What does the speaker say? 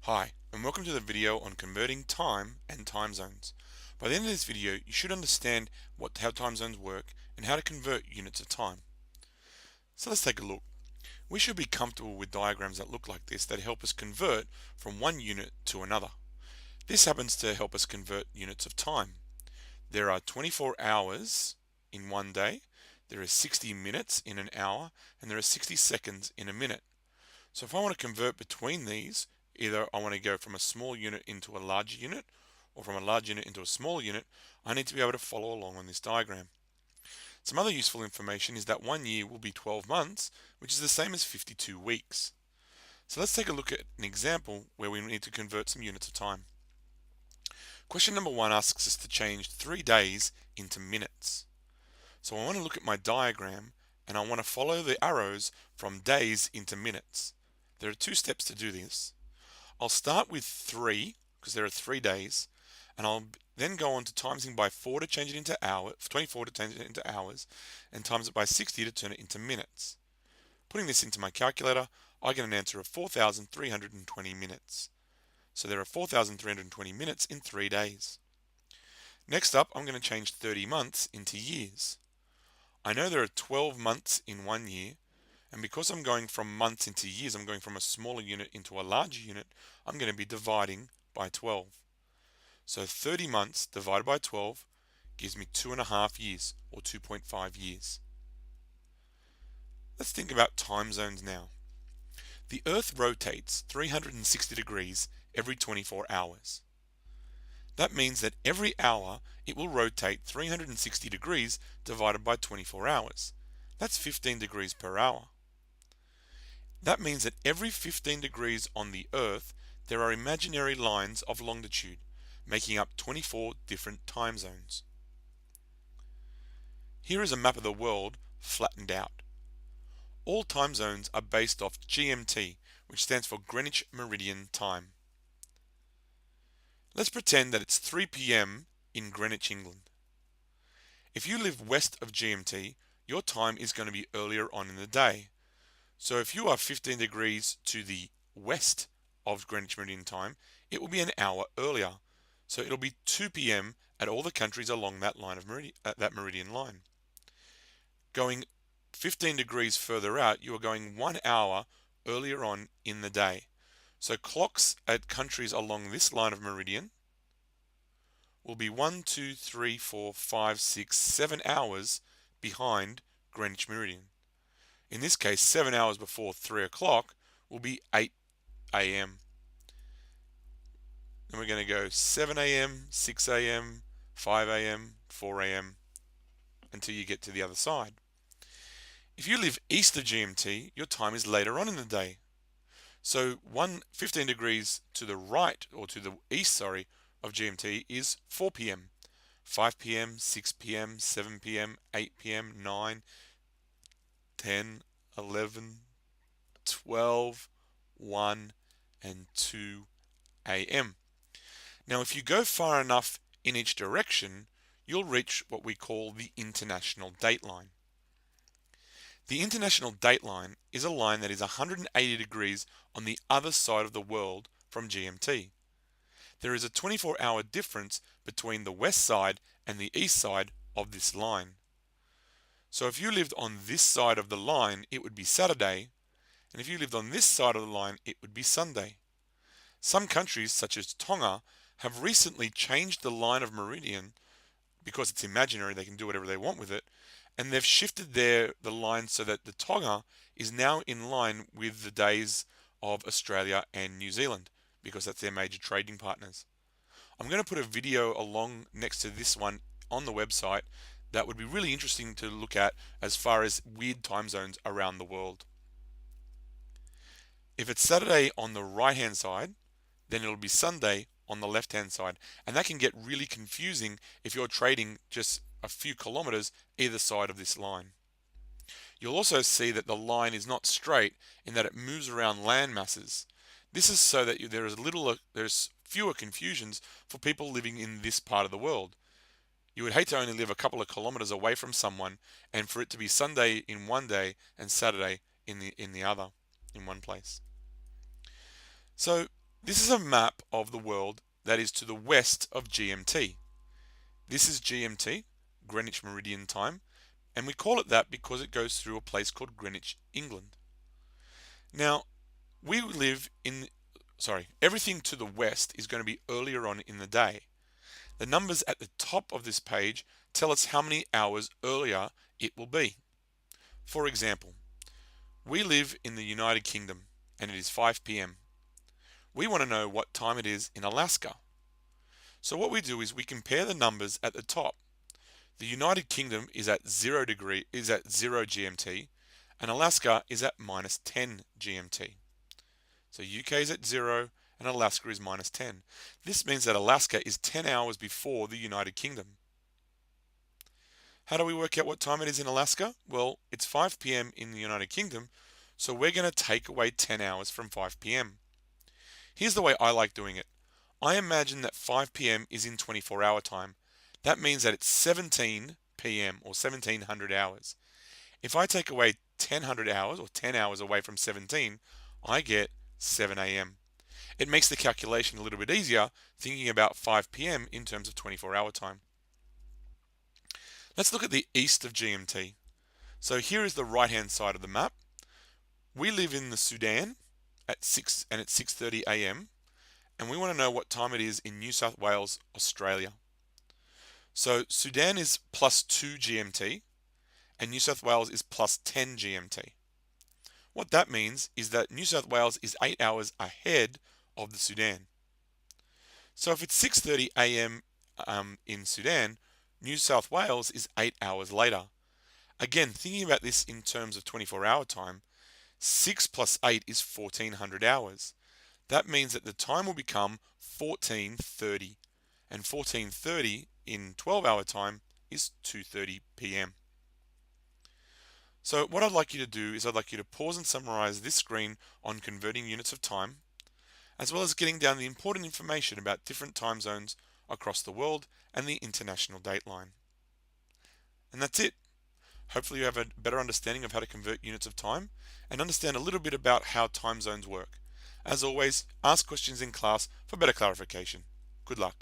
Hi, and welcome to the video on converting time and time zones. By the end of this video, you should understand how time zones work and how to convert units of time. So let's take a look. We should be comfortable with diagrams that look like this that help us convert from one unit to another. This happens to help us convert units of time. There are 24 hours in one day, there are 60 minutes in an hour, and there are 60 seconds in a minute. So if I want to convert between these, either I want to go from a small unit into a larger unit or from a large unit into a smaller unit, I need to be able to follow along on this diagram. Some other useful information is that 1 year will be 12 months, which is the same as 52 weeks. So let's take a look at an example where we need to convert some units of time. Question number 1 asks us to change 3 days into minutes. So I want to look at my diagram and I want to follow the arrows from days into minutes. There are 2 steps to do this. I'll start with 3 because there are 3 days, and I'll then go on to timesing by 4 to change it into hours, 24 to change it into hours, and times it by 60 to turn it into minutes. Putting this into my calculator, I get an answer of 4,320 minutes. So there are 4,320 minutes in 3 days. Next up, I'm going to change 30 months into years. I know there are 12 months in 1 year, and because I'm going from months into years, I'm going from a smaller unit into a larger unit, I'm going to be dividing by 12. So 30 months divided by 12 gives me 2.5 years, or 2.5 years. Let's think about time zones now. The Earth rotates 360 degrees every 24 hours. That means that every hour it will rotate 360 degrees divided by 24 hours. That's 15 degrees per hour. That means that every 15 degrees on the Earth, there are imaginary lines of longitude, making up 24 different time zones. Here is a map of the world flattened out. All time zones are based off GMT, which stands for Greenwich Meridian Time. Let's pretend that it's 3 p.m. in Greenwich, England. If you live west of GMT, your time is going to be earlier on in the day. So if you are 15 degrees to the west of Greenwich Meridian Time, it will be an hour earlier. So it'll be 2 p.m. at all the countries along that line of that meridian line. Going 15 degrees further out, you are going 1 hour earlier on in the day. So clocks at countries along this line of meridian will be 1, 2, 3, 4, 5, 6, 7 hours behind Greenwich Meridian. In this case, 7 hours before 3 o'clock will be 8 a.m. Then we're going to go 7 a.m., 6 a.m., 5 a.m., 4 a.m. until you get to the other side. If you live east of GMT, your time is later on in the day. So 15 degrees to the right, or to the east, of GMT is 4 p.m., 5 p.m., 6 p.m., 7 p.m., 8 p.m., 9, 10, 11, 12, 1, and 2 a.m. Now, if you go far enough in each direction, you'll reach what we call the international dateline. The international dateline is a line that is 180 degrees on the other side of the world from GMT. There is a 24-hour difference between the west side and the east side of this line. So if you lived on this side of the line, it would be Saturday, and if you lived on this side of the line, it would be Sunday. Some countries, such as Tonga, have recently changed the line of meridian because it's imaginary, they can do whatever they want with it, and they've shifted the line so that the Tonga is now in line with the days of Australia and New Zealand, because that's their major trading partners. I'm going to put a video along next to this one on the website that would be really interesting to look at as far as weird time zones around the world. If it's Saturday on the right hand side, then it'll be Sunday on the left hand side, and that can get really confusing if you're trading just a few kilometers either side of this line. You'll also see that the line is not straight in that it moves around land masses. This is so that there's fewer confusions for people living in this part of the world. You would hate to only live a couple of kilometers away from someone and for it to be Sunday in one day and Saturday in the other, in one place. So This is a map of the world that is to the west of GMT. This is GMT, Greenwich Meridian Time, and we call it that because it goes through a place called Greenwich, England. Now, we live in, everything to the west is going to be earlier on in the day. The numbers at the top of this page tell us how many hours earlier it will be. For example, we live in the United Kingdom and it is 5 p.m. We want to know what time it is in Alaska. So what we do is we compare the numbers at the top. The United Kingdom is at 0 GMT and Alaska is at -10 GMT. So UK is at 0 and Alaska is -10. This means that Alaska is 10 hours before the United Kingdom. How do we work out what time it is in Alaska? Well, it's 5 p.m. in the United Kingdom, so we're going to take away 10 hours from 5 p.m. Here's the way I like doing it. I imagine that 5 p.m. is in 24-hour time. That means that it's 17 p.m. or 1700 hours. If I take away 1000 hours or 10 hours away from 17, I get 7 a.m. It makes the calculation a little bit easier thinking about 5 p.m. in terms of 24-hour time. Let's look at the east of GMT. So here is the right-hand side of the map. We live in the Sudan at 6:30 a.m. and we want to know what time it is in New South Wales, Australia. So Sudan is +2 GMT and New South Wales is +10 GMT. What that means is that New South Wales is 8 hours ahead of the Sudan. So if it's 6:30 a.m. In Sudan, New South Wales is 8 hours later. Again, thinking about this in terms of 24-hour time, 6 + 8 is 1400 hours. That means that the time will become 14:30, and 14:30 in 12-hour time is 2:30 p.m. So what I'd like you to do is I'd like you to pause and summarize this screen on converting units of time, as well as getting down the important information about different time zones across the world and the international dateline. And that's it. Hopefully you have a better understanding of how to convert units of time and understand a little bit about how time zones work. As always, ask questions in class for better clarification. Good luck.